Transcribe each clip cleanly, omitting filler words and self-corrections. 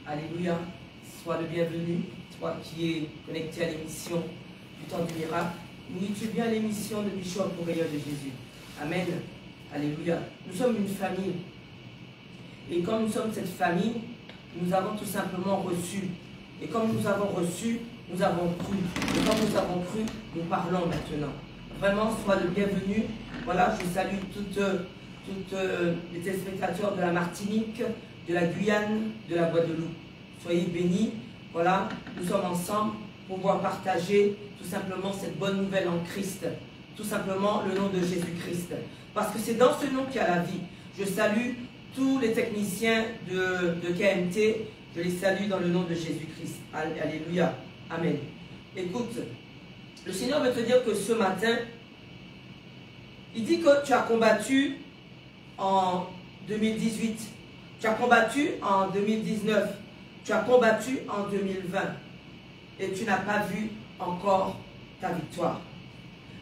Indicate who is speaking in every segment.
Speaker 1: Alléluia. Sois le bienvenu, toi qui es connecté à l'émission du temps du miracle. Oui, tu es bien à l'émission de Bishop Oreilleur de Jésus. Amen. Alléluia. Nous sommes une famille. Et comme nous sommes cette famille, nous avons tout simplement reçu. Et comme nous avons reçu, nous avons cru. Et comme nous avons cru, nous parlons maintenant. Vraiment, sois le bienvenu. Voilà, je salue toutes les téléspectateurs de la Martinique, de la Guyane, de la Guadeloupe. Soyez bénis. Voilà, nous sommes ensemble pour pouvoir partager tout simplement cette bonne nouvelle en Christ. Tout simplement le nom de Jésus-Christ. Parce que c'est dans ce nom qu'il y a la vie. Je salue tous les techniciens de KMT. Je les salue dans le nom de Jésus-Christ. Alléluia. Amen. Écoute, le Seigneur veut te dire que ce matin, il dit que tu as combattu en 2018, tu as combattu en 2019, tu as combattu en 2020 et tu n'as pas vu encore ta victoire.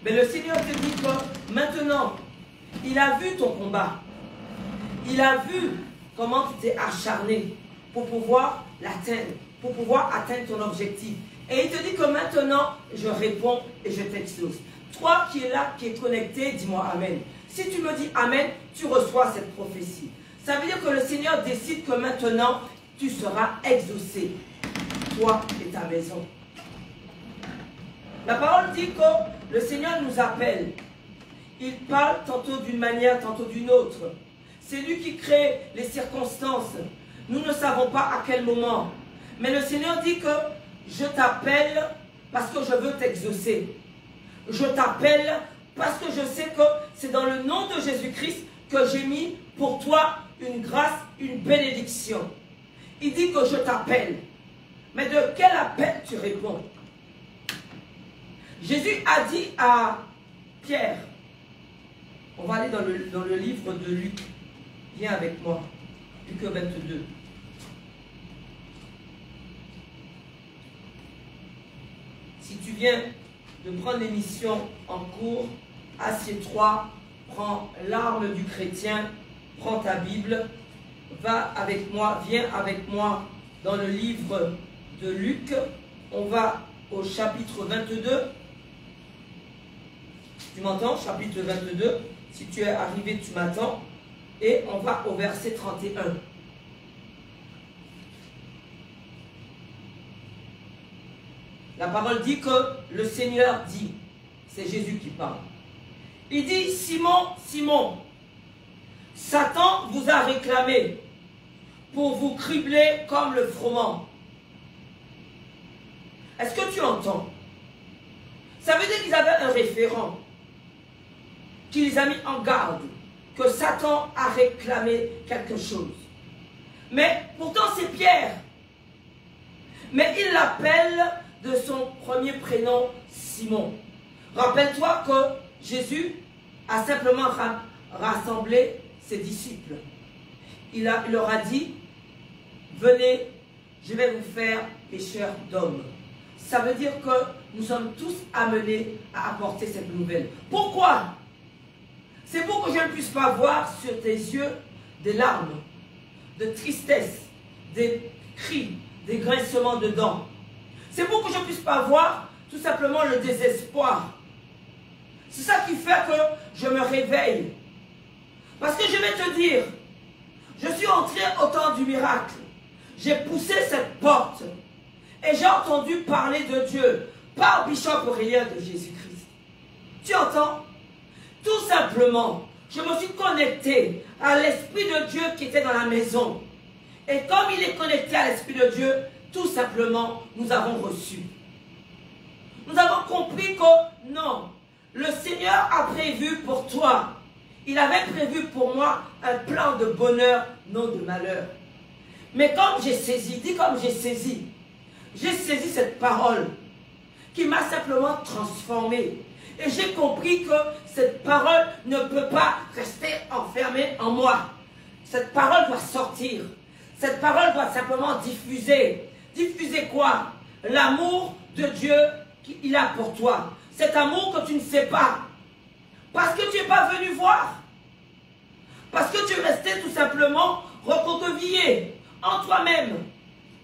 Speaker 1: Mais le Seigneur te dit que maintenant, il a vu ton combat. Il a vu comment tu t'es acharné pour pouvoir l'atteindre, pour pouvoir atteindre ton objectif. Et il te dit que maintenant, je réponds et je t'exauce. Toi qui es là, qui es connecté, dis-moi Amen. Si tu me dis Amen, tu reçois cette prophétie. Ça veut dire que le Seigneur décide que maintenant, tu seras exaucé. Toi et ta maison. La parole dit que le Seigneur nous appelle. Il parle tantôt d'une manière, tantôt d'une autre. C'est lui qui crée les circonstances. Nous ne savons pas à quel moment. Mais le Seigneur dit que je t'appelle parce que je veux t'exaucer. Je t'appelle parce que je sais que c'est dans le nom de Jésus-Christ que j'ai mis pour toi une grâce, une bénédiction. Il dit que je t'appelle. Mais de quel appel tu réponds? Jésus a dit à Pierre, on va aller dans le livre de Luc. Viens avec moi. Luc 22. Si tu viens de prendre l'émission en cours, assieds-toi, prends l'arme du chrétien, prends ta Bible, va avec moi, viens avec moi dans le livre de Luc. On va au chapitre 22. Tu m'entends? Chapitre 22. Si tu es arrivé, tu m'attends. Et on va au verset 31. La parole dit que le Seigneur dit, c'est Jésus qui parle. Il dit, Simon, Simon, Satan vous a réclamé pour vous cribler comme le froment. Est-ce que tu entends? Ça veut dire qu'ils avaient un référent qui les a mis en garde que Satan a réclamé quelque chose. Mais pourtant c'est Pierre. Mais il l'appelle de son premier prénom Simon. Rappelle-toi que Jésus a simplement rassemblé ses disciples. Il leur a dit, venez, je vais vous faire pécheurs d'hommes. Ça veut dire que nous sommes tous amenés à apporter cette nouvelle. Pourquoi? C'est pour que je ne puisse pas voir sur tes yeux des larmes, de tristesse, des cris, des grincements de dents. C'est pour que je ne puisse pas voir tout simplement le désespoir. C'est ça qui fait que je me réveille. Parce que je vais te dire, je suis entré au temps du miracle. J'ai poussé cette porte et j'ai entendu parler de Dieu par Bishop Oreilleur de Jésus-Christ. Tu entends? Tout simplement, je me suis connecté à l'Esprit de Dieu qui était dans la maison. Et comme il est connecté à l'Esprit de Dieu, tout simplement, nous avons reçu. Nous avons compris que non, le Seigneur a prévu pour toi. Il avait prévu pour moi un plan de bonheur, non de malheur. Mais comme j'ai saisi, dis comme j'ai saisi cette parole qui m'a simplement transformé. Et j'ai compris que cette parole ne peut pas rester enfermée en moi. Cette parole doit sortir. Cette parole doit simplement diffuser. Diffuser quoi? L'amour de Dieu qu'il a pour toi. Cet amour que tu ne sais pas. Parce que tu n'es pas venu voir. Parce que tu es resté tout simplement recroquevillé en toi-même.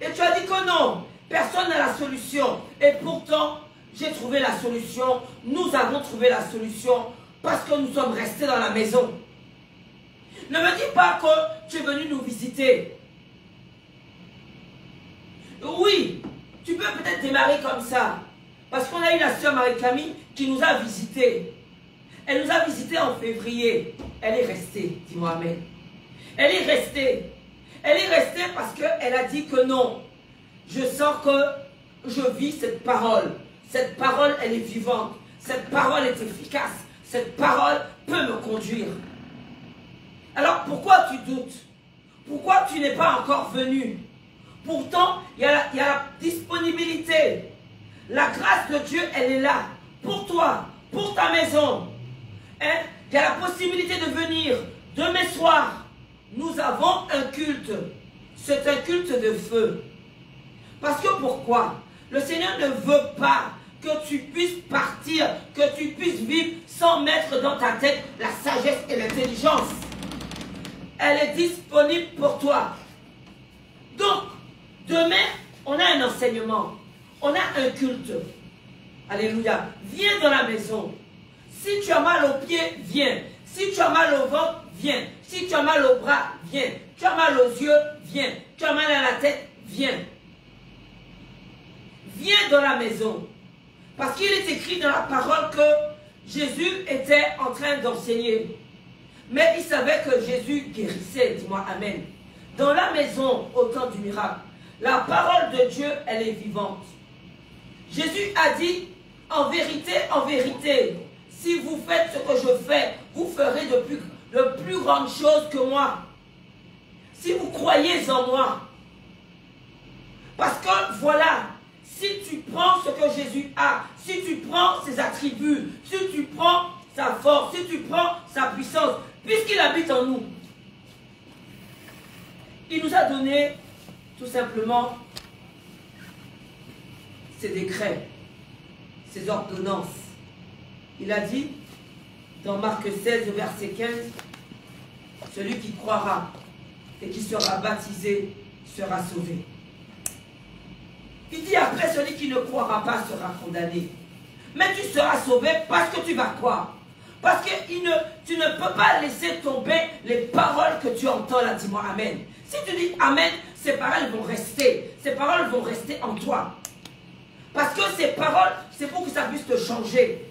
Speaker 1: Et tu as dit que non, personne n'a la solution. Et pourtant, j'ai trouvé la solution. Nous avons trouvé la solution parce que nous sommes restés dans la maison. Ne me dis pas que tu es venu nous visiter. Oui, tu peux peut-être démarrer comme ça. Parce qu'on a eu la sœur Marie-Camille qui nous a visités. Elle nous a visités en février. Elle est restée, dis-moi amen. Elle est restée. Elle est restée parce qu'elle a dit que non. Je sens que je vis cette parole. Cette parole, elle est vivante. Cette parole est efficace. Cette parole peut me conduire. Alors pourquoi tu doutes? Pourquoi tu n'es pas encore venu? Pourtant, il y a la disponibilité. La grâce de Dieu, elle est là. Pour toi, pour ta maison. Hein? Il y a la possibilité de venir demain soir. Nous avons un culte. C'est un culte de feu. Parce que pourquoi? Le Seigneur ne veut pas que tu puisses partir, que tu puisses vivre sans mettre dans ta tête la sagesse et l'intelligence. Elle est disponible pour toi. Donc, demain, on a un enseignement. On a un culte. Alléluia. Viens dans la maison. Si tu as mal aux pieds, viens. Si tu as mal au ventre, viens. Si tu as mal aux bras, viens. Tu as mal aux yeux, viens. Tu as mal à la tête, viens. Viens dans la maison. Parce qu'il est écrit dans la parole que Jésus était en train d'enseigner. Mais il savait que Jésus guérissait. Dis-moi amen. Dans la maison, au temps du miracle, la parole de Dieu, elle est vivante. Jésus a dit, en vérité, si vous faites ce que je fais, vous ferez de plus grandes choses que moi. Si vous croyez en moi. Parce que voilà, si tu prends ce que Jésus a, si tu prends ses attributs, si tu prends sa force, si tu prends sa puissance, puisqu'il habite en nous, il nous a donné tout simplement ses décrets, ses ordonnances. Il a dit dans Marc 16, verset 15, celui qui croira et qui sera baptisé sera sauvé. Il dit après, celui qui ne croira pas sera condamné. Mais tu seras sauvé parce que tu vas croire. Parce que tu ne peux pas laisser tomber les paroles que tu entends là. Dis-moi amen. Si tu dis amen, ces paroles vont rester. Ces paroles vont rester en toi. Parce que ces paroles, c'est pour que ça puisse te changer.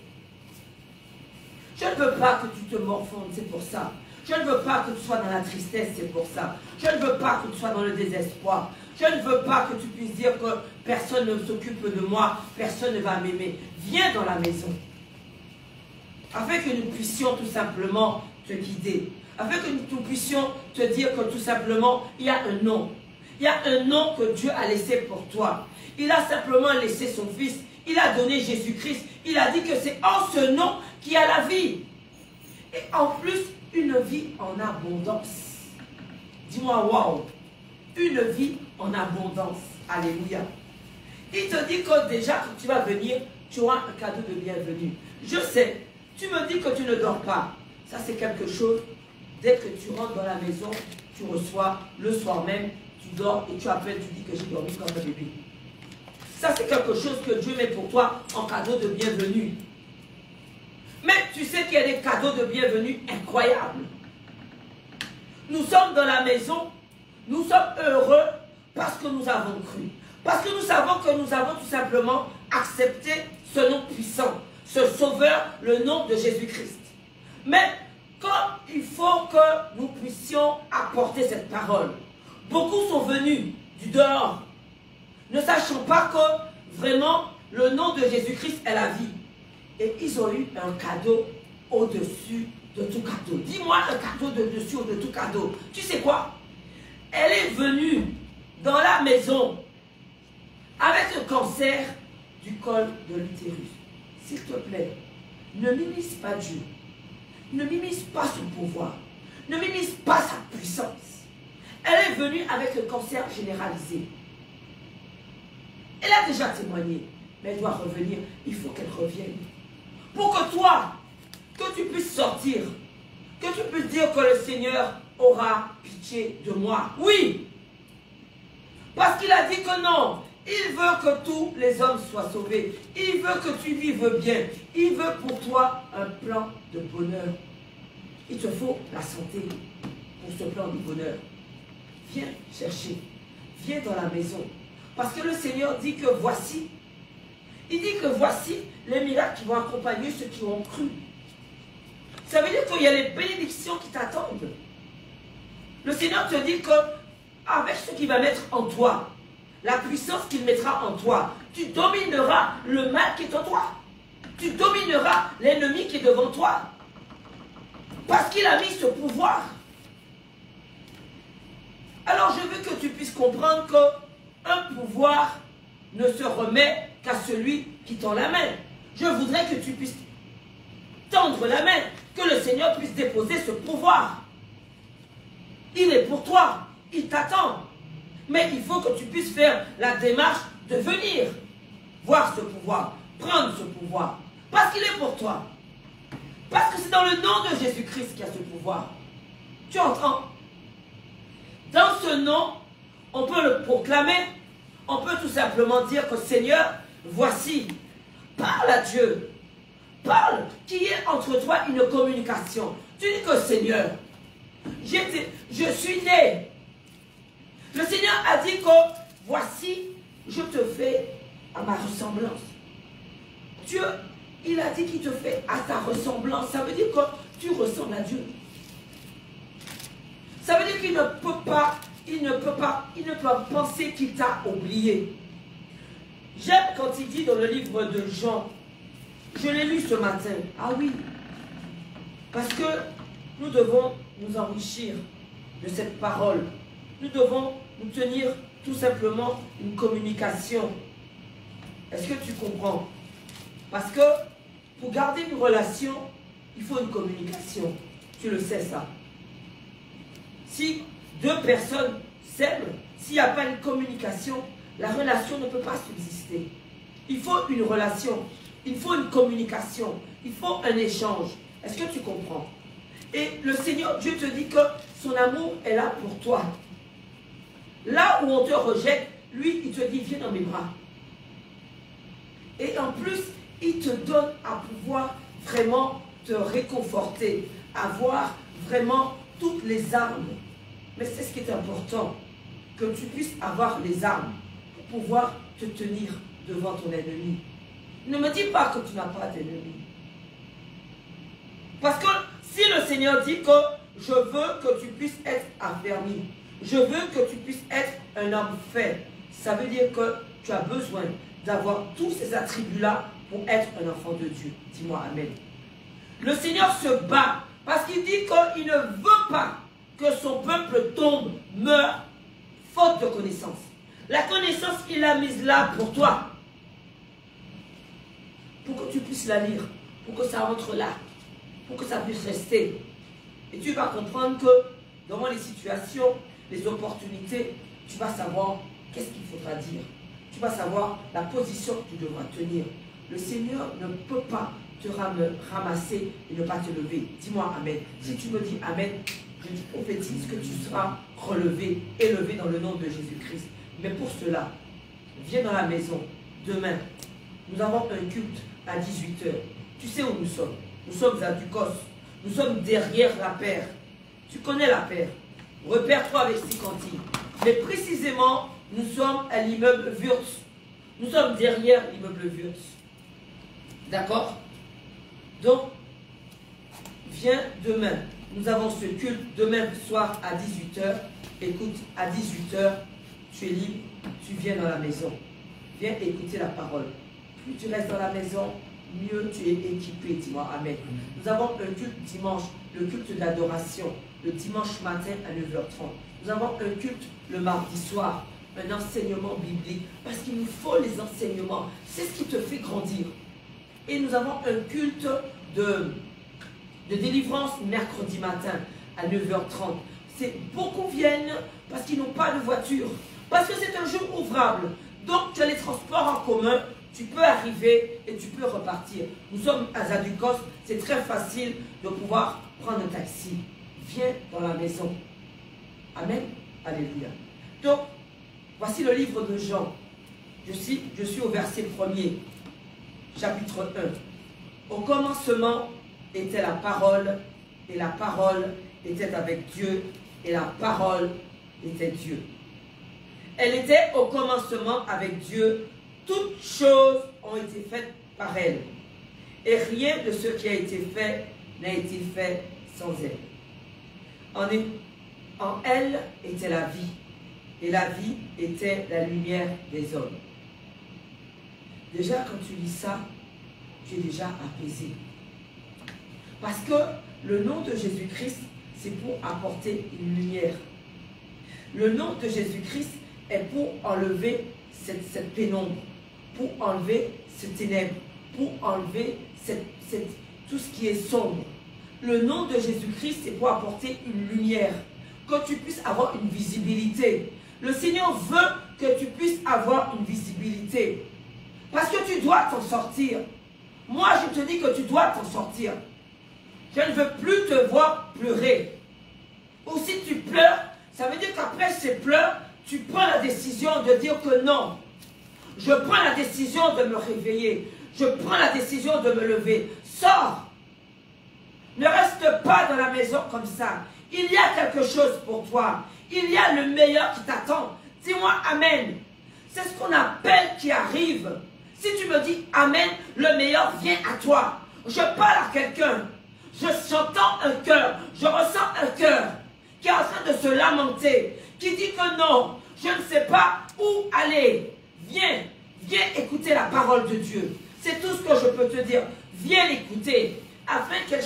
Speaker 1: Je ne veux pas que tu te morfondes, c'est pour ça. Je ne veux pas que tu sois dans la tristesse, c'est pour ça. Je ne veux pas que tu sois dans le désespoir. Je ne veux pas que tu puisses dire que personne ne s'occupe de moi, personne ne va m'aimer. Viens dans la maison. Afin que nous puissions tout simplement te guider. Afin que nous puissions te dire que tout simplement, il y a un nom. Il y a un nom que Dieu a laissé pour toi. Il a simplement laissé son Fils. Il a donné Jésus-Christ. Il a dit que c'est en ce nom qu'il y a la vie. Et en plus, une vie en abondance. Dis-moi, waouh. Une vie en abondance. Alléluia. Il te dit que déjà, quand tu vas venir, tu auras un cadeau de bienvenue. Je sais, tu me dis que tu ne dors pas. Ça, c'est quelque chose. Dès que tu rentres dans la maison, tu reçois le soir même, tu dors et tu appelles, tu dis que j'ai dormi comme un bébé. Ça, c'est quelque chose que Dieu met pour toi en cadeau de bienvenue. Mais tu sais qu'il y a des cadeaux de bienvenue incroyables. Nous sommes dans la maison, nous sommes heureux parce que nous avons cru. Parce que nous savons que nous avons tout simplement accepté ce nom puissant, ce sauveur, le nom de Jésus-Christ. Mais comme il faut que nous puissions apporter cette parole, beaucoup sont venus du dehors, ne sachant pas que vraiment le nom de Jésus-Christ est la vie. Et ils ont eu un cadeau au-dessus de tout cadeau. Dis-moi un cadeau de dessus ou de tout cadeau. Tu sais quoi? Elle est venue dans la maison avec un cancer du col de l'utérus. S'il te plaît, ne minimise pas Dieu. Ne minimise pas son pouvoir. Ne minimise pas sa puissance. Elle est venue avec le cancer généralisé. Elle a déjà témoigné, mais elle doit revenir. Il faut qu'elle revienne. Pour que toi, que tu puisses sortir, que tu puisses dire que le Seigneur aura pitié de moi. Oui, Parce qu'il a dit que non. Il veut que tous les hommes soient sauvés. Il veut que tu vives bien. Il veut pour toi un plan de bonheur. Il te faut la santé pour ce plan de bonheur. Viens chercher. Viens dans la maison. Parce que le Seigneur dit que voici. Il dit que voici les miracles qui vont accompagner ceux qui ont cru. Ça veut dire qu'il y a les bénédictions qui t'attendent. Le Seigneur te dit que avec ce qu'il va mettre en toi, la puissance qu'il mettra en toi, tu domineras le mal qui est en toi. Tu domineras l'ennemi qui est devant toi. Parce qu'il a mis ce pouvoir. Alors je veux que tu puisses comprendre qu'un pouvoir ne se remet qu'à celui qui tend la main. Je voudrais que tu puisses tendre la main, que le Seigneur puisse déposer ce pouvoir. Il est pour toi, il t'attend. Mais il faut que tu puisses faire la démarche de venir voir ce pouvoir, prendre ce pouvoir. Parce qu'il est pour toi. Parce que c'est dans le nom de Jésus-Christ qu'il y a ce pouvoir. Tu entends? Dans ce nom, on peut le proclamer. On peut tout simplement dire que Seigneur, voici, parle à Dieu. Parle, qu'il y ait entre toi une communication. Tu dis que Seigneur, je suis né. Le Seigneur a dit que voici, je te fais à ma ressemblance. Dieu, il a dit qu'il te fait à ta ressemblance. Ça veut dire que tu ressembles à Dieu. Ça veut dire qu'il ne peut pas penser qu'il t'a oublié. J'aime quand il dit dans le livre de Jean, je l'ai lu ce matin. Ah oui, parce que nous devons nous enrichir de cette parole. Nous devons nous tenir tout simplement une communication. Est-ce que tu comprends? Parce que pour garder une relation, il faut une communication. Tu le sais ça. Si deux personnes s'aiment, s'il n'y a pas une communication, la relation ne peut pas subsister. Il faut une relation, il faut une communication, il faut un échange. Est-ce que tu comprends? Et le Seigneur, Dieu te dit que son amour est là pour toi. Là où on te rejette, lui, il te dit, viens dans mes bras. Et en plus, il te donne à pouvoir vraiment te réconforter, avoir vraiment toutes les armes. Mais c'est ce qui est important, que tu puisses avoir les armes pour pouvoir te tenir devant ton ennemi. Ne me dis pas que tu n'as pas d'ennemi. Parce que si le Seigneur dit que je veux que tu puisses être affermi, je veux que tu puisses être un homme fait, ça veut dire que tu as besoin d'avoir tous ces attributs-là pour être un enfant de Dieu. Dis-moi Amen. Le Seigneur se bat parce qu'il dit qu'il ne veut pas que son peuple tombe, meure, faute de connaissance. La connaissance, il l'a mise là pour toi. Pour que tu puisses la lire, pour que ça entre là, pour que ça puisse rester. Et tu vas comprendre que devant les situations, les opportunités, tu vas savoir qu'est-ce qu'il faudra dire. Tu vas savoir la position que tu devras tenir. Le Seigneur ne peut pas te ramasser et ne pas te lever. Dis-moi Amen. Si tu me dis Amen, je prophétise que tu seras relevé, élevé dans le nom de Jésus-Christ. Mais pour cela, viens dans la maison. Demain, nous avons un culte à 18 h. Tu sais où nous sommes? Nous sommes à Ducos. Nous sommes derrière la paire. Tu connais la paire. Repère-toi avec Sicanti. Mais précisément, nous sommes à l'immeuble Wurtz. Nous sommes derrière l'immeuble Wurtz. D'accord? Donc, viens demain. Nous avons ce culte demain soir à 18 h. Écoute, à 18 h, tu es libre, tu viens dans la maison. Viens écouter la parole. Plus tu restes dans la maison, mieux tu es équipé, dis-moi Amen. Nous avons un culte dimanche, le culte d'adoration, le dimanche matin à 9 h 30. Nous avons un culte le mardi soir, un enseignement biblique, parce qu'il nous faut les enseignements. C'est ce qui te fait grandir. Et nous avons un culte de délivrance mercredi matin à 9 h 30. Beaucoup viennent parce qu'ils n'ont pas de voiture, parce que c'est un jour ouvrable. Donc tu as les transports en commun, tu peux arriver et tu peux repartir. Nous sommes à Zadukos, c'est très facile de pouvoir prendre un taxi. Viens dans la maison. Amen. Alléluia. Donc, Voici le livre de Jean. Je suis au verset 1er, chapitre 1. Au commencement était la parole, et la parole était avec Dieu, et la parole était Dieu. Elle était au commencement avec Dieu. Toutes choses ont été faites par elle. Et rien de ce qui a été fait n'a été fait sans elle. En elle était la vie, et la vie était la lumière des hommes. Déjà, quand tu lis ça, tu es déjà apaisé. Parce que le nom de Jésus-Christ, c'est pour apporter une lumière. Le nom de Jésus-Christ est pour enlever cette pénombre, pour enlever ce ténèbre, pour enlever tout ce qui est sombre. Le nom de Jésus-Christ, c'est pour apporter une lumière, que tu puisses avoir une visibilité. Le Seigneur veut que tu puisses avoir une visibilité. Parce que tu dois t'en sortir. Moi, je te dis que tu dois t'en sortir. Je ne veux plus te voir pleurer. Ou si tu pleures, ça veut dire qu'après ces pleurs, tu prends la décision de dire que non. Je prends la décision de me réveiller. Je prends la décision de me lever. Sors. Ne reste pas dans la maison comme ça. Il y a quelque chose pour toi. Il y a le meilleur qui t'attend. Dis-moi Amen. C'est ce qu'on appelle qui arrive. Si tu me dis Amen, le meilleur vient à toi. Je parle à quelqu'un. J'entends un cœur. Je ressens un cœur qui est en train de se lamenter. Qui dit que non, je ne sais pas où aller. Viens écouter la parole de Dieu. C'est tout ce que je peux te dire. Viens l'écouter. Afin qu'elle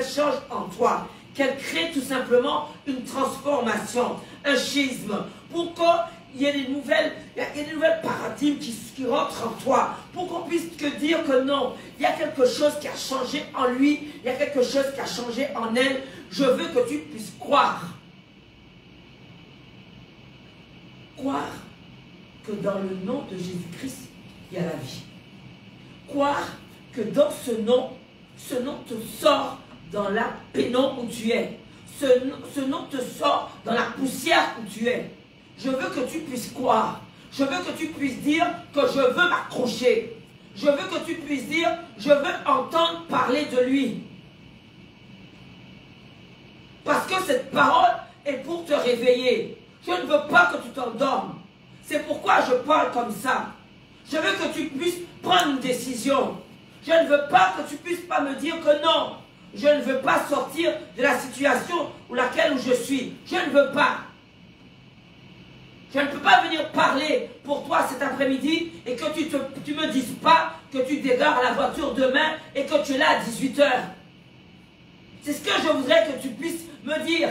Speaker 1: change en toi. Qu'elle crée tout simplement une transformation, un schisme, pour qu'il y ait des nouvelles paradigmes qui rentrent en toi, pour qu'on puisse te dire que non, il y a quelque chose qui a changé en lui, il y a quelque chose qui a changé en elle. Je veux que tu puisses croire. Croire que dans le nom de Jésus-Christ, il y a la vie. Croire que dans ce nom te sort dans la pénombre où tu es. Ce nom te sort dans la poussière où tu es. Je veux que tu puisses croire. Je veux que tu puisses dire que je veux m'accrocher. Je veux que tu puisses dire, je veux entendre parler de lui. Parce que cette parole est pour te réveiller. Je ne veux pas que tu t'endormes. C'est pourquoi je parle comme ça. Je veux que tu puisses prendre une décision. Je ne veux pas que tu puisses pas me dire que non. Je ne veux pas sortir de la situation où je suis. Je ne veux pas. Je ne peux pas venir parler pour toi cet après-midi et que tu me dises pas que tu dégares la voiture demain et que tu es là à 18 h. C'est ce que je voudrais que tu puisses me dire.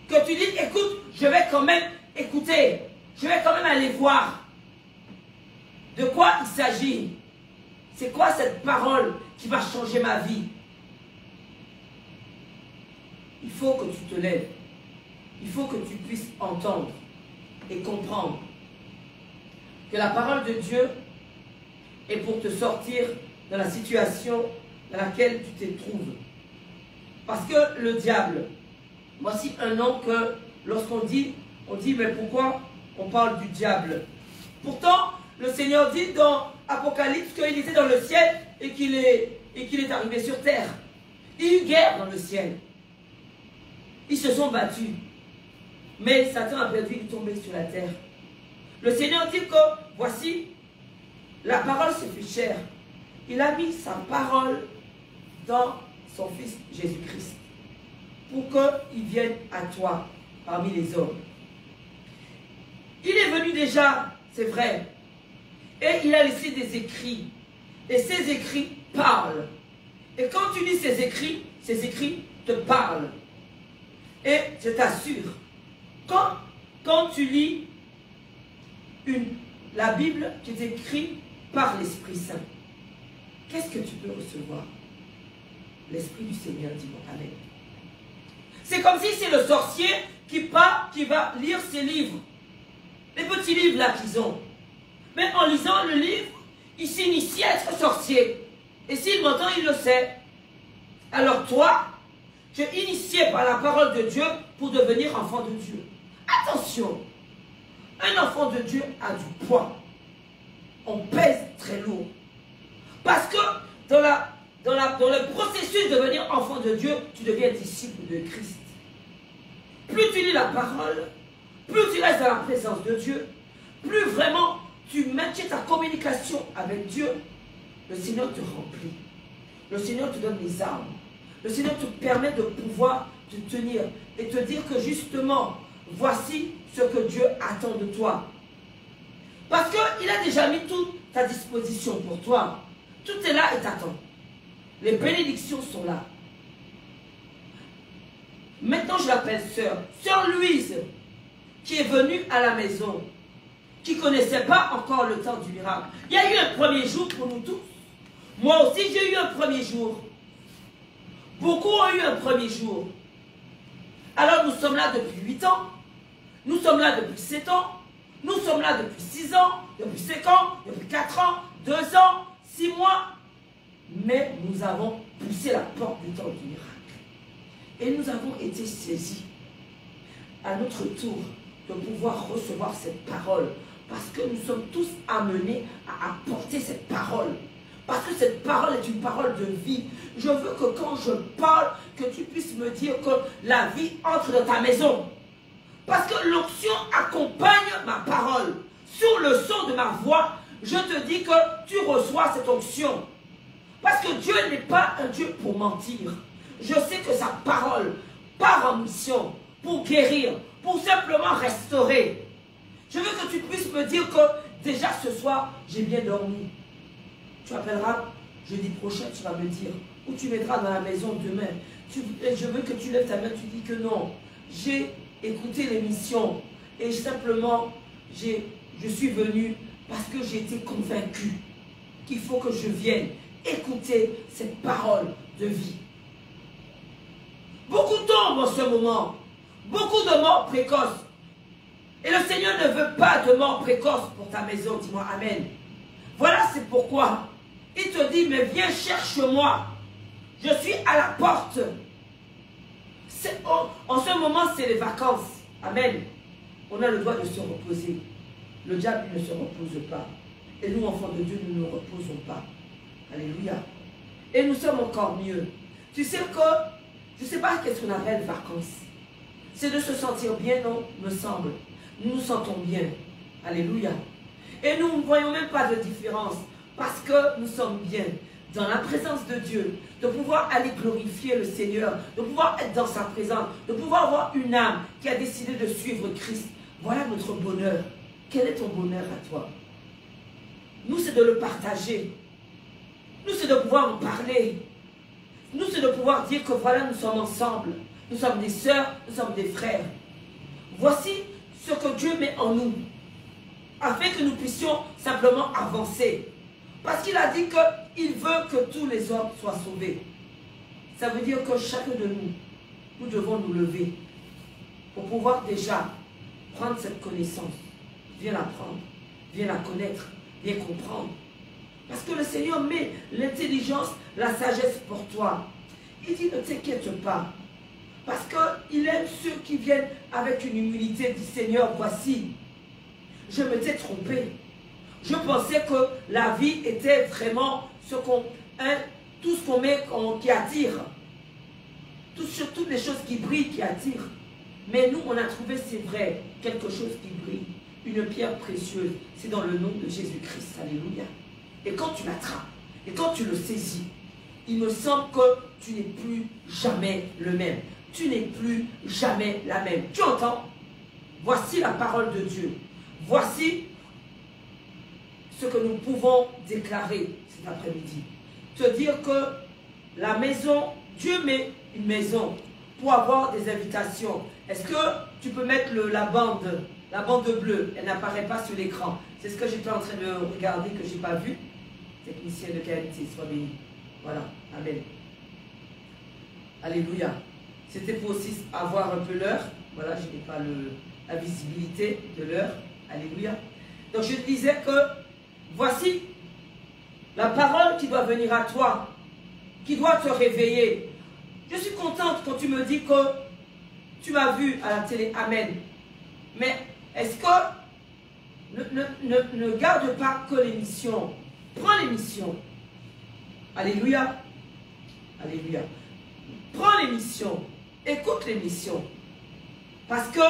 Speaker 1: Que tu dises, écoute, je vais quand même écouter. Je vais quand même aller voir. De quoi il s'agit? C'est quoi cette parole qui va changer ma vie? Il faut que tu te lèves. Il faut que tu puisses entendre et comprendre que la parole de Dieu est pour te sortir de la situation dans laquelle tu te trouves. Parce que le diable, voici un nom que lorsqu'on dit, on dit mais pourquoi on parle du diable? Pourtant, le Seigneur dit dans Apocalypse qu'il était dans le ciel et qu'il est arrivé sur terre. Il y a eu guerre dans le ciel. Ils se sont battus. Mais Satan a perdu, il est tombé sur la terre. Le Seigneur dit que, voici, la parole s'est fait chair. Il a mis sa parole dans son Fils Jésus-Christ. Pour qu'il vienne à toi parmi les hommes. Il est venu déjà, c'est vrai. Et il a laissé des écrits. Et ces écrits parlent. Et quand tu lis ces écrits te parlent. Et je t'assure, quand tu lis la Bible qui est écrite par l'Esprit Saint, qu'est-ce que tu peux recevoir? L'Esprit du Seigneur dit Amen. C'est comme si c'est le sorcier qui va lire ses livres. Les petits livres là qu'ils ont. Mais en lisant le livre, il s'initie à être sorcier. Et s'il m'entend, il le sait. Alors toi, tu es initié par la parole de Dieu pour devenir enfant de Dieu. Attention, Un enfant de Dieu a du poids. On pèse très lourd. Parce que dans le processus de devenir enfant de Dieu, tu deviens disciple de Christ. Plus tu lis la parole, plus tu restes dans la présence de Dieu, plus vraiment tu maintiens ta communication avec Dieu, le Seigneur te remplit. Le Seigneur te donne les armes. Le Seigneur te permet de pouvoir te tenir et te dire que justement, voici ce que Dieu attend de toi. Parce qu'il a déjà mis toute à disposition pour toi. Tout est là et t'attend. Les bénédictions sont là. Maintenant, je l'appelle sœur. Sœur Louise, qui est venue à la maison, qui ne connaissait pas encore le temps du miracle. Il y a eu un premier jour pour nous tous. Moi aussi, j'ai eu un premier jour. Beaucoup ont eu un premier jour. Alors, nous sommes là depuis 8 ans. Nous sommes là depuis 7 ans. Nous sommes là depuis 6 ans, depuis 5 ans, depuis 4 ans, 2 ans, 6 mois. Mais nous avons poussé la porte du temps du miracle. Et nous avons été saisis à notre tour de pouvoir recevoir cette parole. Parce que nous sommes tous amenés à apporter cette parole. Parce que cette parole est une parole de vie. Je veux que quand je parle, que tu puisses me dire que la vie entre dans ta maison. Parce que l'onction accompagne ma parole. Sur le son de ma voix, je te dis que tu reçois cette onction. Parce que Dieu n'est pas un Dieu pour mentir. Je sais que sa parole part en mission pour guérir, pour simplement restaurer. Je veux que tu puisses me dire que déjà ce soir, j'ai bien dormi. Tu appelleras jeudi prochain, tu vas me dire. Ou tu m'aideras dans la maison demain. Je veux que tu lèves ta main, tu dis que non. J'ai écouté l'émission et simplement, je suis venu parce que j'ai été convaincu qu'il faut que je vienne écouter cette parole de vie. Beaucoup tombent en ce moment. Beaucoup de morts précoces. Et le Seigneur ne veut pas de mort précoce pour ta maison. Dis-moi Amen. Voilà, c'est pourquoi il te dit, mais viens, cherche-moi. Je suis à la porte. En ce moment, c'est les vacances. Amen. On a le droit de se reposer. Le diable ne se repose pas. Et nous, enfants de Dieu, nous ne nous reposons pas. Alléluia. Et nous sommes encore mieux. Tu sais que, je ne sais pas qu'est-ce qu'on appelle vacances. C'est de se sentir bien, non, me semble. Nous nous sentons bien. Alléluia. Et nous ne voyons même pas de différence. Parce que nous sommes bien dans la présence de Dieu. De pouvoir aller glorifier le Seigneur. De pouvoir être dans sa présence. De pouvoir avoir une âme qui a décidé de suivre Christ. Voilà notre bonheur. Quel est ton bonheur à toi? Nous, c'est de le partager. Nous, c'est de pouvoir en parler. Nous, c'est de pouvoir dire que voilà, nous sommes ensemble. Nous sommes des sœurs, nous sommes des frères. Voici ce que Dieu met en nous, afin que nous puissions simplement avancer. Parce qu'il a dit qu'il veut que tous les hommes soient sauvés. Ça veut dire que chacun de nous, nous devons nous lever pour pouvoir déjà prendre cette connaissance. Viens la prendre, viens la connaître, viens comprendre. Parce que le Seigneur met l'intelligence, la sagesse pour toi. Il dit ne t'inquiète pas. Parce qu'il aime ceux qui viennent avec une humilité, dit Seigneur, voici, je m'étais trompé. Je pensais que la vie était vraiment ce qu'on, tout ce qu'on met, qui attire. Toutes les choses qui brillent, qui attirent. Mais nous, on a trouvé, c'est vrai, quelque chose qui brille. Une pierre précieuse. C'est dans le nom de Jésus-Christ. Alléluia. Et quand tu l'attrapes, et quand tu le saisis, il me semble que tu n'es plus jamais le même. Tu n'es plus jamais la même. Tu entends? Voici la parole de Dieu. Voici ce que nous pouvons déclarer cet après-midi. Te dire que la maison, Dieu met une maison pour avoir des invitations. Est-ce que tu peux mettre la bande bleue? Elle n'apparaît pas sur l'écran. C'est ce que j'étais en train de regarder, que je n'ai pas vu. Technicien de qualité, sois béni. Voilà, amen. Alléluia. C'était pour aussi avoir un peu l'heure. Voilà, je n'ai pas la visibilité de l'heure. Alléluia. Donc je te disais que voici la parole qui doit venir à toi, qui doit te réveiller. Je suis contente quand tu me dis que tu m'as vu à la télé. Amen. Mais est-ce que ne garde pas que les missions. Prends les missions. Alléluia. Alléluia. Prends les missions. Écoute les missions. Parce que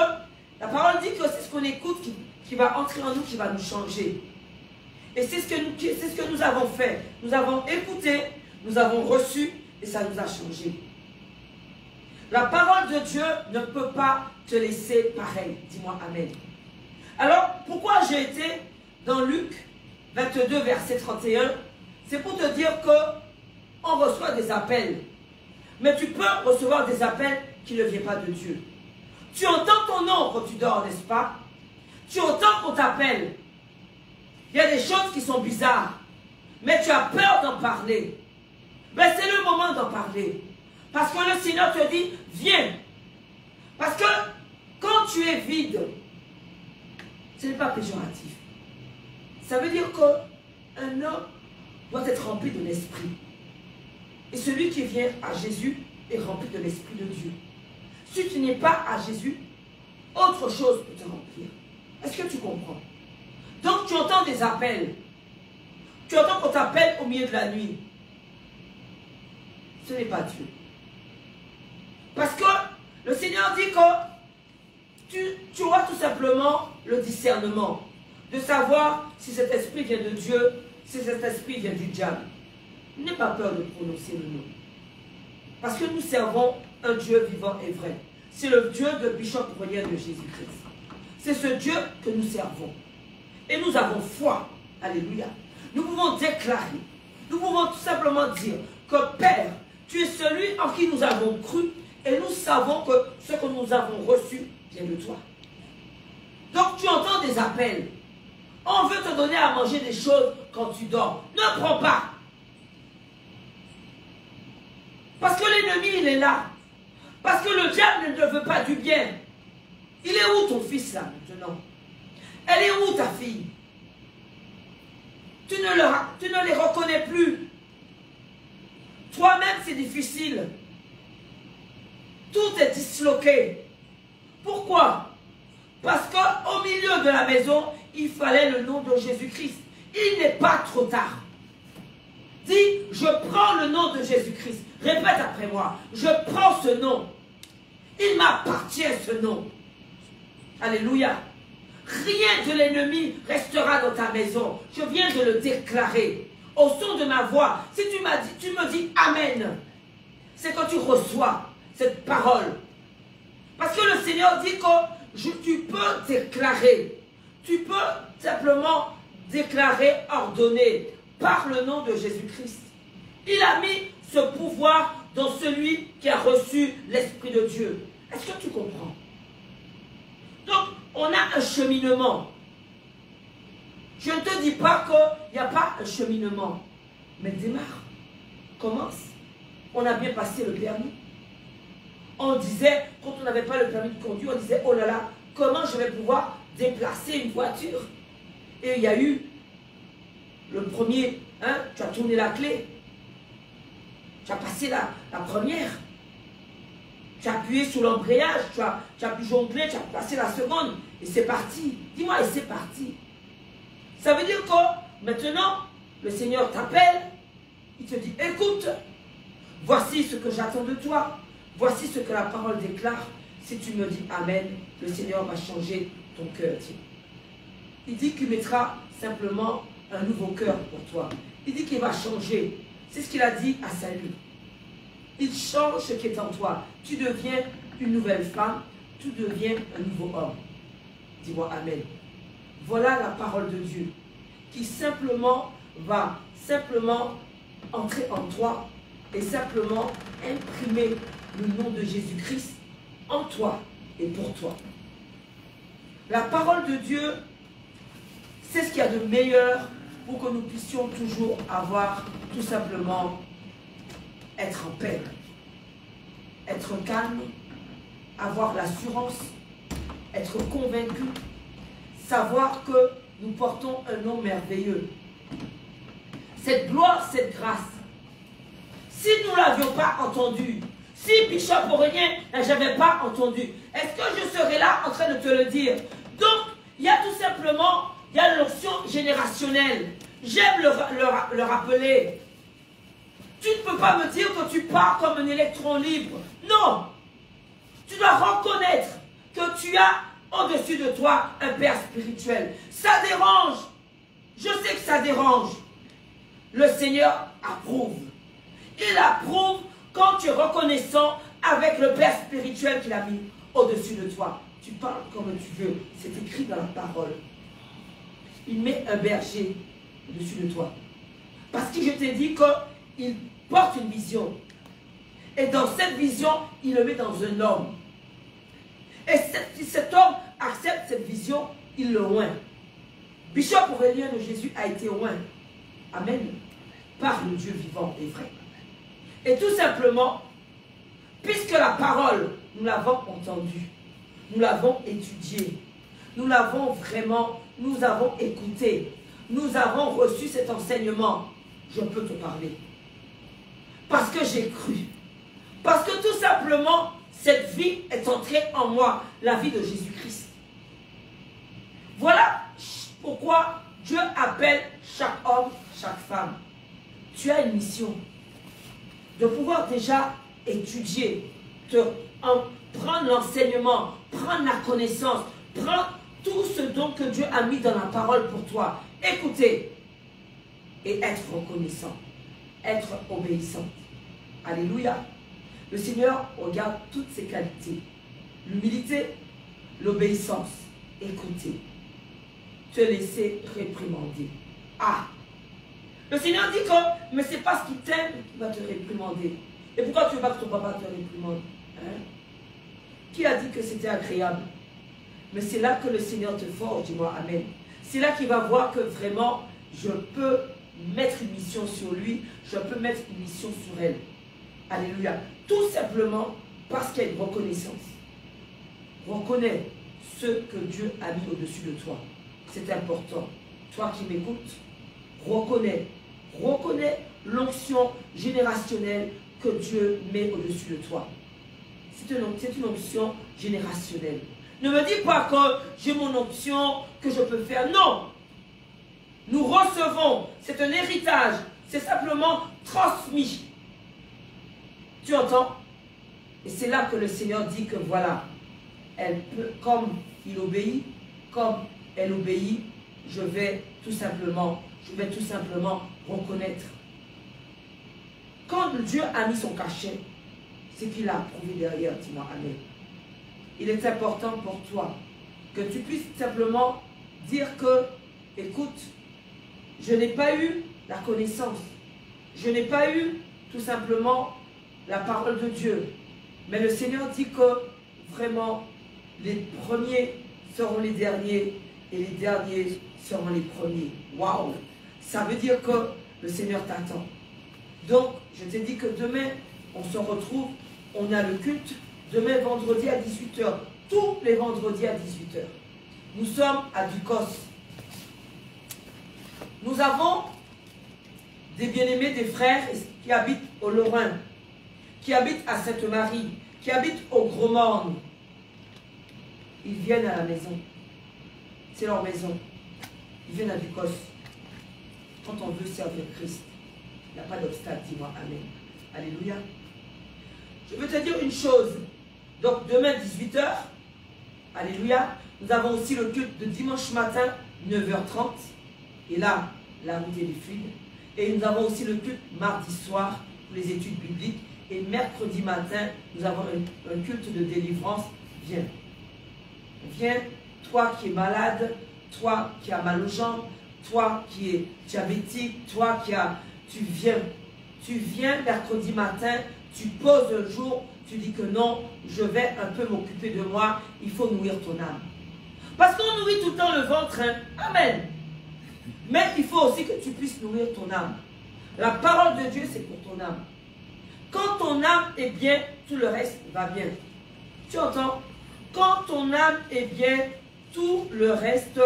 Speaker 1: la parole dit que c'est ce qu'on écoute qui va entrer en nous, qui va nous changer. Et c'est ce que nous avons fait. Nous avons écouté, nous avons reçu et ça nous a changé. La parole de Dieu ne peut pas te laisser pareil. Dis-moi Amen. Alors, pourquoi j'ai été dans Luc 22, verset 31? C'est pour te dire qu'on reçoit des appels. Mais tu peux recevoir des appels qui ne viennent pas de Dieu. Tu entends ton nom quand tu dors, n'est-ce pas? Tu entends qu'on t'appelle. Il y a des choses qui sont bizarres. Mais tu as peur d'en parler. Mais c'est le moment d'en parler. Parce que le Seigneur te dit, viens. Parce que quand tu es vide, ce n'est pas péjoratif. Ça veut dire qu'un homme doit être rempli de l'Esprit. Et celui qui vient à Jésus est rempli de l'Esprit de Dieu. Si tu n'es pas à Jésus, autre chose peut te remplir. Est-ce que tu comprends? Donc tu entends des appels. Tu entends qu'on t'appelle au milieu de la nuit. Ce n'est pas Dieu. Parce que le Seigneur dit que tu auras tout simplement le discernement de savoir si cet esprit vient de Dieu, si cet esprit vient du diable. N'aie pas peur de prononcer le nom. Parce que nous servons un Dieu vivant et vrai. C'est le Dieu de Bishop Brenier de Jésus-Christ. C'est ce Dieu que nous servons. Et nous avons foi. Alléluia. Nous pouvons déclarer. Nous pouvons tout simplement dire que Père, tu es celui en qui nous avons cru et nous savons que ce que nous avons reçu vient de toi. Donc tu entends des appels. On veut te donner à manger des choses quand tu dors. Ne prends pas. Parce que l'ennemi, il est là. Parce que le diable ne te veut pas du bien. Il est où ton fils là maintenant? Elle est où ta fille? Tu ne les reconnais plus. Toi-même, c'est difficile. Tout est disloqué. Pourquoi? Parce qu'au milieu de la maison, il fallait le nom de Jésus-Christ. Il n'est pas trop tard. Dis, je prends le nom de Jésus-Christ. Répète après moi. Je prends ce nom. Il m'appartient ce nom. Alléluia. Rien de l'ennemi restera dans ta maison. Je viens de le déclarer. Au son de ma voix, si tu me dis Amen, c'est quand tu reçois cette parole. Parce que le Seigneur dit que tu peux déclarer. Tu peux simplement déclarer, ordonner par le nom de Jésus-Christ. Il a mis ce pouvoir dans celui qui a reçu l'Esprit de Dieu. Est-ce que tu comprends? Donc, on a un cheminement. Je ne te dis pas qu'il n'y a pas un cheminement. Mais démarre. Commence. On a bien passé le permis. On disait, quand on n'avait pas le permis de conduire, on disait, oh là là, comment je vais pouvoir déplacer une voiture? Et il y a eu le premier, hein, tu as tourné la clé. Tu as passé la première. Tu as appuyé sur l'embrayage, tu as pu jongler, tu as passé la seconde. Et c'est parti. Dis-moi, et c'est parti. Ça veut dire que maintenant, le Seigneur t'appelle. Il te dit, écoute, voici ce que j'attends de toi. Voici ce que la parole déclare. Si tu me dis Amen, le Seigneur va changer ton cœur. Il dit qu'il mettra simplement un nouveau cœur pour toi. Il dit qu'il va changer. C'est ce qu'il a dit à Saül. Il change ce qui est en toi. Tu deviens une nouvelle femme. Tu deviens un nouveau homme. Dis-moi Amen. Voilà la parole de Dieu qui simplement va entrer en toi et simplement imprimer le nom de Jésus-Christ en toi et pour toi. La parole de Dieu, c'est ce qu'il y a de meilleur pour que nous puissions toujours avoir tout simplement être en paix, être calme, avoir l'assurance, être convaincu, savoir que nous portons un nom merveilleux. Cette gloire, cette grâce, si nous ne l'avions pas entendu, si Bishop Aurélien n'avait pas entendu, est-ce que je serais là en train de te le dire? Donc, il y a tout simplement Il y a l'onction générationnelle. J'aime le rappeler. Tu ne peux pas me dire que tu pars comme un électron libre. Non. Tu dois reconnaître que tu as au-dessus de toi un Père spirituel. Ça dérange. Je sais que ça dérange. Le Seigneur approuve. Il approuve quand tu es reconnaissant avec le Père spirituel qu'il a mis au-dessus de toi. Tu parles comme tu veux. C'est écrit dans la parole. Il met un berger au-dessus de toi. Parce que je t'ai dit qu'il porte une vision. Et dans cette vision, il le met dans un homme. Et si cet homme accepte cette vision, il le oint. Bishop Aurélien de Jésus a été oint. Amen. Par le Dieu vivant et vrai. Et tout simplement, puisque la parole, nous l'avons entendue, nous l'avons étudiée, nous l'avons vraiment, nous avons écouté, nous avons reçu cet enseignement, je peux te parler. Parce que j'ai cru. Parce que tout simplement, cette vie est entrée en moi, la vie de Jésus-Christ. Voilà pourquoi Dieu appelle chaque homme, chaque femme. Tu as une mission de pouvoir déjà étudier, prendre l'enseignement, prendre la connaissance, prendre tout ce dont que Dieu a mis dans la parole pour toi. Écoutez et être reconnaissant, être obéissant. Alléluia. Le Seigneur regarde toutes ces qualités. L'humilité, l'obéissance, écouter, te laisser réprimander. Ah! Le Seigneur dit que, mais ce n'est pas ce qui t'aime qui va te réprimander. Et pourquoi tu ne veux pas que ton papa te réprimande? Hein? Qui a dit que c'était agréable? Mais c'est là que le Seigneur te forge, dis-moi Amen. C'est là qu'il va voir que vraiment, je peux mettre une mission sur lui, je peux mettre une mission sur elle. Alléluia. Tout simplement parce qu'il y a une reconnaissance. Reconnais ce que Dieu a mis au-dessus de toi. C'est important. Toi qui m'écoutes, reconnais l'onction générationnelle que Dieu met au-dessus de toi. C'est une onction générationnelle. Ne me dis pas que j'ai mon onction, que je peux faire. Non. Nous recevons. C'est un héritage. C'est simplement transmis. Tu entends? Et c'est là que le Seigneur dit que voilà, elle peut, comme il obéit, comme elle obéit, je vais tout simplement reconnaître. Quand Dieu a mis son cachet, c'est qu'il a approuvé derrière, dis-moi Amen. Il est important pour toi que tu puisses simplement dire que, écoute, je n'ai pas eu la connaissance, je n'ai pas eu tout simplement la parole de Dieu. Mais le Seigneur dit que vraiment, les premiers seront les derniers et les derniers seront les premiers. Waouh! Ça veut dire que le Seigneur t'attend. Donc, je t'ai dit que demain, on se retrouve, on a le culte, demain vendredi à 18 h. Tous les vendredis à 18 h. Nous sommes à Ducos. Nous avons des bien-aimés, des frères qui habitent au Lorrain, qui habitent à Sainte-Marie, qui habitent au Gros-Morne. Ils viennent à la maison. C'est leur maison. Ils viennent à Ducos. Quand on veut servir Christ, il n'y a pas d'obstacle, dis-moi Amen. Alléluia. Je veux te dire une chose. Donc demain 18 h, alléluia, nous avons aussi le culte de dimanche matin, 9 h 30. Et là, la route est fluide. Et nous avons aussi le culte mardi soir pour les études bibliques. Et mercredi matin, nous avons un culte de délivrance. Viens. Viens, toi qui es malade, toi qui as mal aux jambes, toi qui es diabétique, toi qui as... Tu viens mercredi matin, tu poses un jour, tu dis que non, je vais un peu m'occuper de moi, il faut nourrir ton âme. Parce qu'on nourrit tout le temps le ventre, hein? Amen. Mais il faut aussi que tu puisses nourrir ton âme. La parole de Dieu, c'est pour ton âme. Quand ton âme est bien, tout le reste va bien. Tu entends? Quand ton âme est bien, tout le reste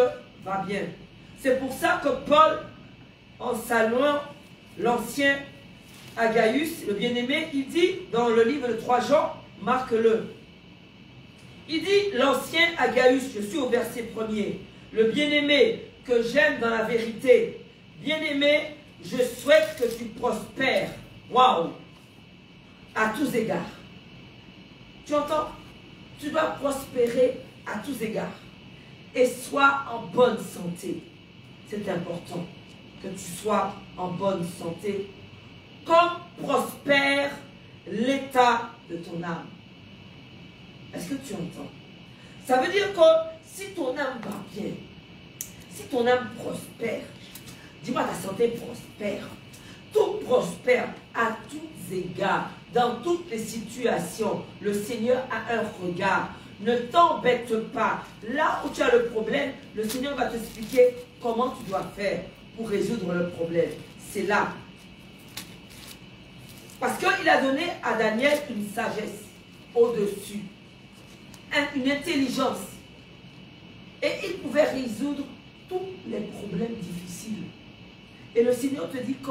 Speaker 1: va bien. C'est pour ça que Paul, en saluant l'ancien Agaius, le bien-aimé, il dit dans le livre de 3 Jean, marque-le. Il dit, l'ancien Agaius, je suis au verset 1er, le bien-aimé que j'aime dans la vérité. Bien-aimé, je souhaite que tu prospères. Waouh! À tous égards. Tu entends? Tu dois prospérer à tous égards. Et sois en bonne santé. C'est important que tu sois en bonne santé. Comme prospère l'état de ton âme. Est-ce que tu entends? Ça veut dire que si ton âme va bien, si ton âme prospère, dis-moi ta santé prospère. Tout prospère à tous égards, dans toutes les situations. Le Seigneur a un regard. Ne t'embête pas. Là où tu as le problème, le Seigneur va t'expliquer comment tu dois faire pour résoudre le problème. C'est là. Parce qu'il a donné à Daniel une sagesse au-dessus, une intelligence. Et il pouvait résoudre tous les problèmes difficiles. Et le Seigneur te dit que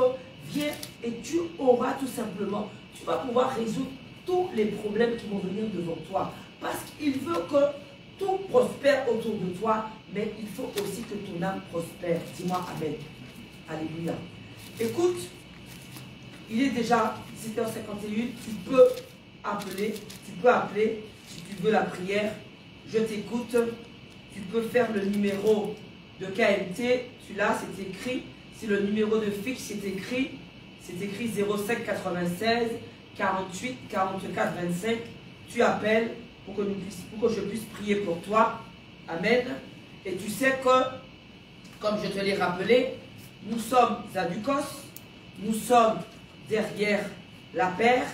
Speaker 1: viens et tu auras tout simplement, tu vas pouvoir résoudre tous les problèmes qui vont venir devant toi. Parce qu'il veut que tout prospère autour de toi, mais il faut aussi que ton âme prospère. Dis-moi Amen. Alléluia. Écoute, il est déjà 7h51, tu peux appeler si tu veux la prière. Je t'écoute. Tu peux faire le numéro de KMT, celui-là c'est écrit. Si le numéro de fixe c'est écrit 05 96 48 44 25. Tu appelles pour que je puisse prier pour toi. Amen. Et tu sais que, comme je te l'ai rappelé, nous sommes à Ducos, nous sommes derrière la paire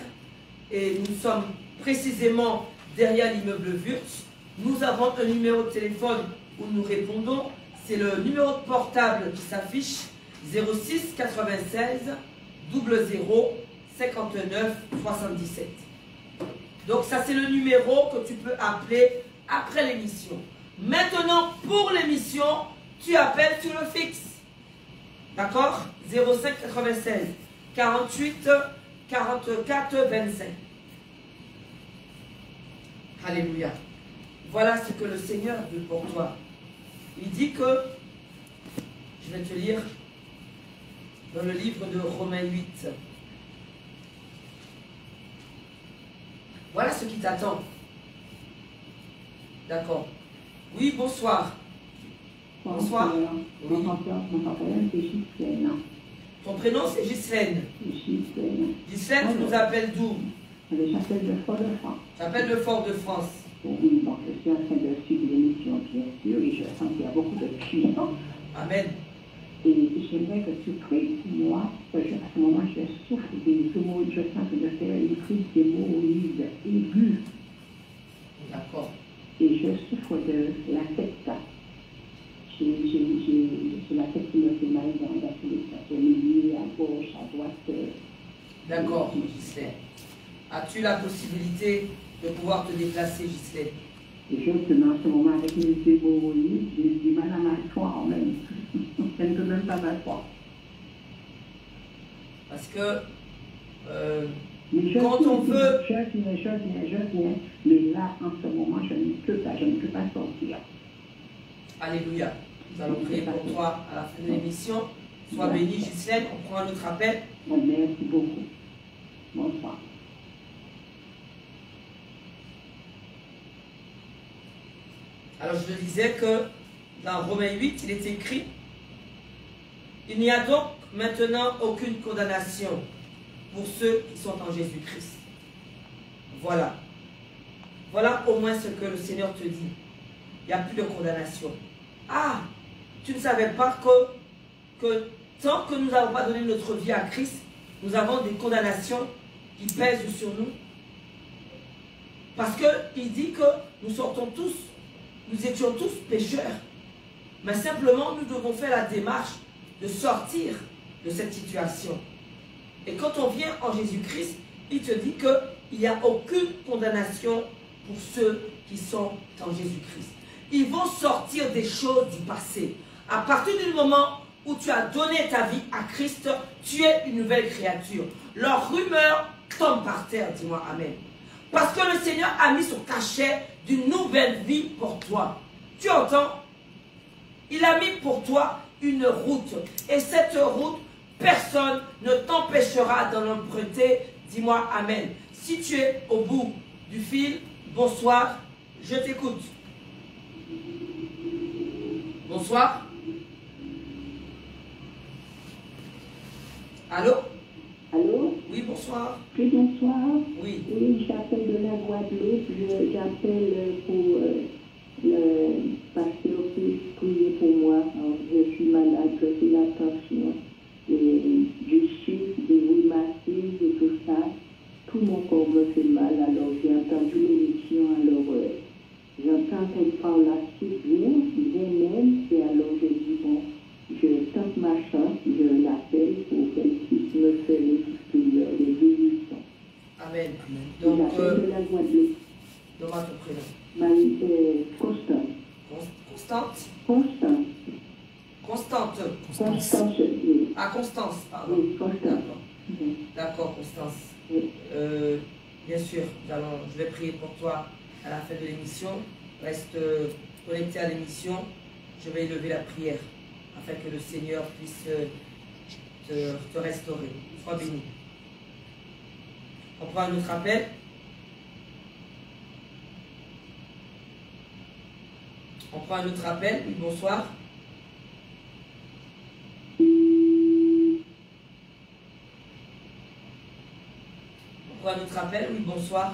Speaker 1: et nous sommes précisément derrière l'immeuble Wurtz. Nous avons un numéro de téléphone où nous répondons. C'est le numéro de portable qui s'affiche 06 96 00 59 77. Donc ça c'est le numéro que tu peux appeler après l'émission. Maintenant pour l'émission, tu appelles sur le fixe. D'accord? 05 96 48 44 25. Alléluia. Voilà ce que le Seigneur veut pour toi. Il dit que, je vais te lire dans le livre de Romains 8. Voilà ce qui t'attend. D'accord. Oui, bonsoir. Bonsoir. Oui. Ton prénom c'est Ghislaine. Ghislaine, tu nous appelles d'où?
Speaker 2: J'appelle le Fort-de-France.
Speaker 1: J'appelle le Fort-de-France.
Speaker 2: Oui, donc je suis en train de suivre l'émission, bien sûr, et je sens qu'il y a beaucoup de puissance.
Speaker 1: Amen.
Speaker 2: Et j'aimerais que tu pries pour moi, parce qu'à ce moment, je souffre des hémorroïdes, je sens que je fais une crise d'hémorroïdes aiguës.
Speaker 1: D'accord.
Speaker 2: Et je souffre de la tête. J'ai la tête qui me fait mal dans tous les sens, au milieu, à gauche, à droite.
Speaker 1: D'accord, Ghislaine. As-tu la possibilité de pouvoir te déplacer, Ghislaine?
Speaker 2: Et justement, en ce moment, avec mes hémorroïdes, j'ai du mal à m'asseoir même. Je ne peux même pas m'asseoir.
Speaker 1: Parce que
Speaker 2: mais
Speaker 1: quand on veut...
Speaker 2: Je viens. Mais là, en ce moment, je ne peux pas sortir.
Speaker 1: Alléluia. Nous allons prier pour toi à la fin de l'émission. Sois béni, Ghislaine. On prend un autre appel.
Speaker 2: Bon, merci beaucoup. Bonsoir.
Speaker 1: Alors je disais que dans Romains 8, il est écrit: il n'y a donc maintenant aucune condamnation pour ceux qui sont en Jésus-Christ. Voilà. Voilà au moins ce que le Seigneur te dit. Il n'y a plus de condamnation. Ah, tu ne savais pas que tant que nous n'avons pas donné notre vie à Christ, nous avons des condamnations qui pèsent sur nous. Parce qu'il dit que nous étions tous pécheurs. Mais simplement, nous devons faire la démarche de sortir de cette situation. Et quand on vient en Jésus-Christ, il te dit qu'il n'y a aucune condamnation pour ceux qui sont en Jésus-Christ. Ils vont sortir des choses du passé. À partir du moment où tu as donné ta vie à Christ, tu es une nouvelle créature. Leur rumeur tombe par terre, dis-moi Amen. Parce que le Seigneur a mis son cachet d'une nouvelle vie pour toi. Tu entends? Il a mis pour toi une route. Et cette route, personne ne t'empêchera d'en emprunter. Dis-moi Amen. Si tu es au bout du fil, bonsoir, je t'écoute. Bonsoir. Allô?
Speaker 2: Allô?
Speaker 1: Oui, bonsoir.
Speaker 2: Oui, bonsoir.
Speaker 1: Oui.
Speaker 2: Oui, j'appelle de la Guadeloupe. J'appelle pour le pasteur puisse prier pour moi. Alors, je suis malade, je fais la tension, du sucre, des rhumatismes et tout ça. Tout mon corps me fait mal. Alors, j'ai entendu l'émission. Alors, j'entends qu'elle parle la suite bien même. Et alors, je dis, bon, je tente ma chance, je l'appelle pour qu'elle puisse me faire les guérisons.
Speaker 1: Amen. Donc,
Speaker 2: j'appelle de la Guadeloupe.
Speaker 1: donne-moi ton prénom.
Speaker 2: Constance.
Speaker 1: Constante?
Speaker 2: Constance.
Speaker 1: Constante.
Speaker 2: Constance, oui.
Speaker 1: Ah, Constance, pardon.
Speaker 2: Oui, Constance.
Speaker 1: D'accord.
Speaker 2: Oui.
Speaker 1: D'accord, Constance.
Speaker 2: Oui.
Speaker 1: Bien sûr, je vais prier pour toi à la fin de l'émission. Reste connecté à l'émission. Je vais élever la prière afin que le Seigneur puisse te restaurer. Sois béni. On prend un autre appel. On prend un autre appel. Oui, bonsoir. On prend un autre appel. Oui, bonsoir.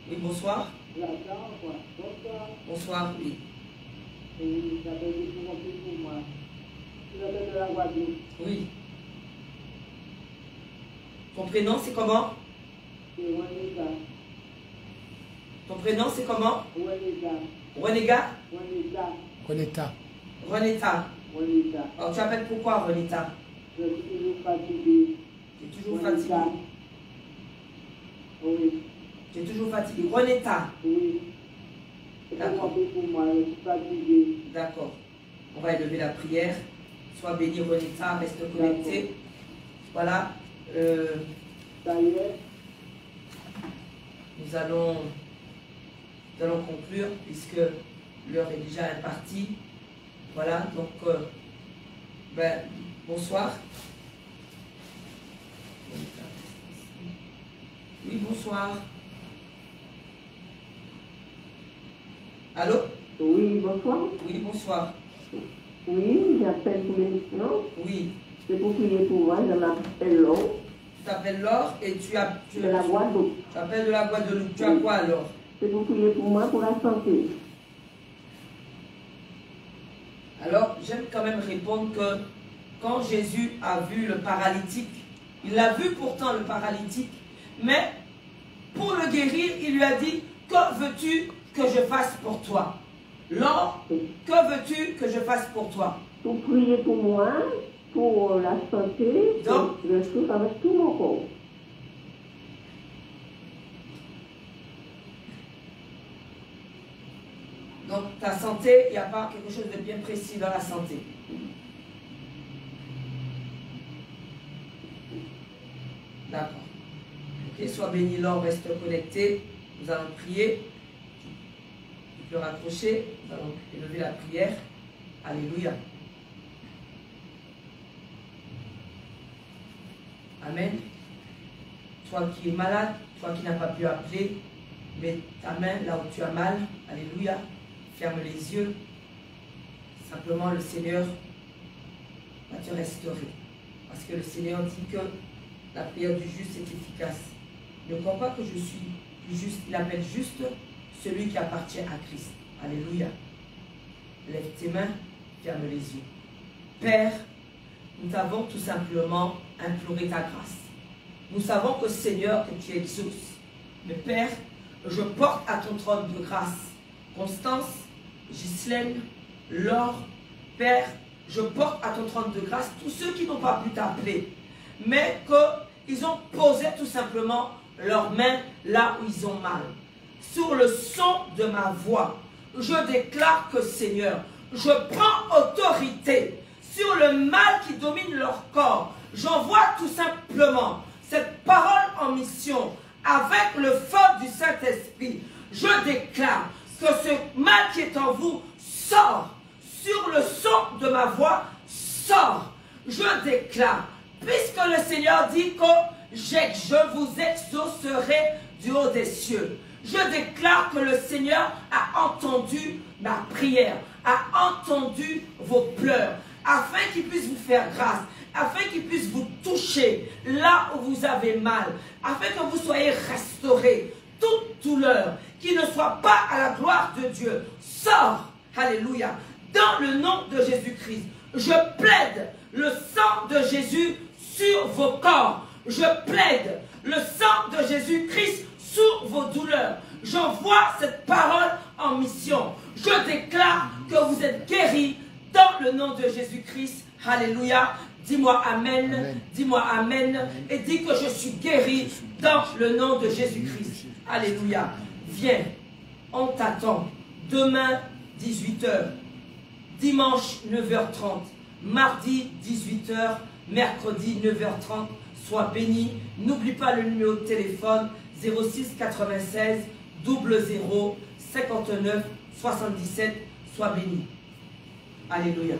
Speaker 1: Oui, bonsoir. Bonsoir, oui. Oui. Ton prénom, c'est comment? Ton prénom, c'est comment? Renega?
Speaker 3: Reneta.
Speaker 1: Reneta. Alors, tu appelles pourquoi Reneta?
Speaker 2: Je suis toujours fatiguée.
Speaker 1: Tu es toujours fatigué.
Speaker 2: Oui.
Speaker 1: Tu es toujours fatigué. Reneta.
Speaker 2: Oui.
Speaker 1: D'accord.
Speaker 2: Pour moi, je suis fatiguée.
Speaker 1: D'accord. On va élever la prière. Sois béni, Reneta. Reste connecté. Voilà.
Speaker 2: Ça y est.
Speaker 1: Nous allons conclure puisque l'heure est déjà impartie. Voilà. Donc, bonsoir. Oui, bonsoir. Allô?
Speaker 2: Oui, bonsoir.
Speaker 1: Oui, bonsoir.
Speaker 2: Oui, j'appelle pour l'émission.
Speaker 1: Oui.
Speaker 2: C'est pour prier pour moi, je m'appelle Laure.
Speaker 1: Tu t'appelles Laure et tu
Speaker 2: De la Guadeloupe.
Speaker 1: Tu appelles de la Guadeloupe. Tu as quoi alors?
Speaker 2: C'est pour prier pour moi, pour la santé.
Speaker 1: Alors, j'aime quand même répondre que quand Jésus a vu le paralytique, il l'a vu pourtant le paralytique, mais pour le guérir, il lui a dit, que veux-tu que je fasse pour toi? Laure, que veux-tu que je fasse pour toi?
Speaker 2: Pour prier pour moi, pour la santé,
Speaker 1: Donc,
Speaker 2: je souffre avec tout mon corps.
Speaker 1: Donc, ta santé, il n'y a pas quelque chose de bien précis dans la santé. D'accord. Ok, sois béni, Laure, reste connecté. Nous allons prier. Tu peux raccrocher. Nous allons élever la prière. Alléluia. Amen. Toi qui es malade, toi qui n'as pas pu appeler, mets ta main là où tu as mal. Alléluia. Ferme les yeux. Simplement, le Seigneur va te restaurer. Parce que le Seigneur dit que la prière du juste est efficace. Ne crois pas que je suis plus juste. Il appelle juste celui qui appartient à Christ. Alléluia. Lève tes mains, ferme les yeux. Père, nous t'avons tout simplement imploré ta grâce. Nous savons que Seigneur, que tu exauces. Mais Père, je porte à ton trône de grâce Constance, Ghislaine, Laure, Père, je porte à ton trône de grâce tous ceux qui n'ont pas pu t'appeler, mais qu'ils ont posé tout simplement leurs mains là où ils ont mal. Sur le son de ma voix, je déclare que Seigneur, je prends autorité sur le mal qui domine leur corps. J'envoie tout simplement cette parole en mission avec le feu du Saint-Esprit, je déclare que ce mal qui est en vous sort. Sur le son de ma voix, sort. Je déclare, puisque le Seigneur dit que je vous exaucerai du haut des cieux. Je déclare que le Seigneur a entendu ma prière, a entendu vos pleurs, afin qu'il puisse vous faire grâce, afin qu'il puisse vous toucher là où vous avez mal, afin que vous soyez restaurés. Toute douleur qui ne soit pas à la gloire de Dieu sort. Alléluia. Dans le nom de Jésus-Christ, je plaide le sang de Jésus sur vos corps. Je plaide le sang de Jésus-Christ sur vos douleurs. J'envoie cette parole en mission. Je déclare que vous êtes guéris dans le nom de Jésus-Christ. Alléluia. Dis-moi amen. Amen. Dis-moi amen. Amen. Et dis que je suis guéri dans le nom de Jésus-Christ. Alléluia. Viens, on t'attend. Demain, 18h. Dimanche, 9h30. Mardi, 18h. Mercredi, 9h30. Sois béni. N'oublie pas le numéro de téléphone 06 96 00 59 77. Sois béni. Alléluia.